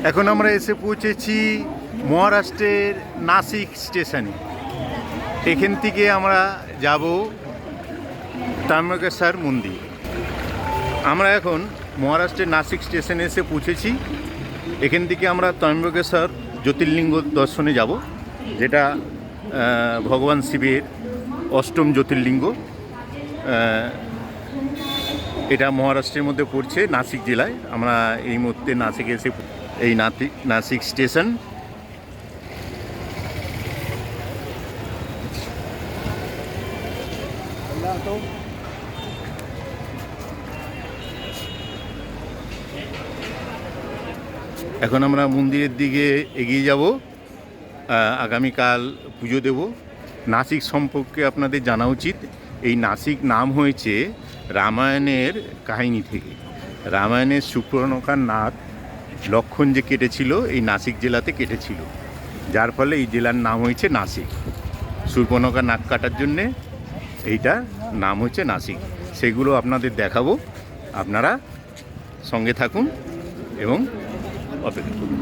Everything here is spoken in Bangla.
এখন আমরা এসে পৌঁছেছি মহারাষ্ট্রের নাসিক স্টেশনে। এখান থেকে আমরা যাব ত্র্যম্বকেশ্বর মন্দির। আমরা এখন মহারাষ্ট্রের নাসিক স্টেশনে এসে পৌঁছেছি। এখান থেকে আমরা ত্র্যম্বকেশ্বর জ্যোতির্লিঙ্গ দর্শনে যাব, যেটা ভগবান শিবের অষ্টম জ্যোতির্লিঙ্গ। এটা মহারাষ্ট্রের মধ্যে পড়ছে, নাসিক জেলায়। আমরা এই মুহূর্তে নাসিকে এসে, এই নাসিক স্টেশন। এখন আমরা মন্দিরের দিকে এগিয়ে যাব। আগামীকাল পুজো দেব। নাসিক সম্পর্কে আপনাদের জানা উচিত, এই নাসিক নাম হয়েছে রামায়ণের কাহিনী থেকে। রামায়ণের সুপর্ণখার নাক লক্ষণ যে কেটেছিল, এই নাসিক জেলাতে কেটেছিল, যার ফলে এই জেলার নাম হয়েছে নাসিক। সুপর্ণখার নাক কাটার জন্যে এইটা নাম হচ্ছে নাসিক। সেগুলো আপনাদের দেখাবো, আপনারা সঙ্গে থাকুন এবং অপেক্ষা করুন।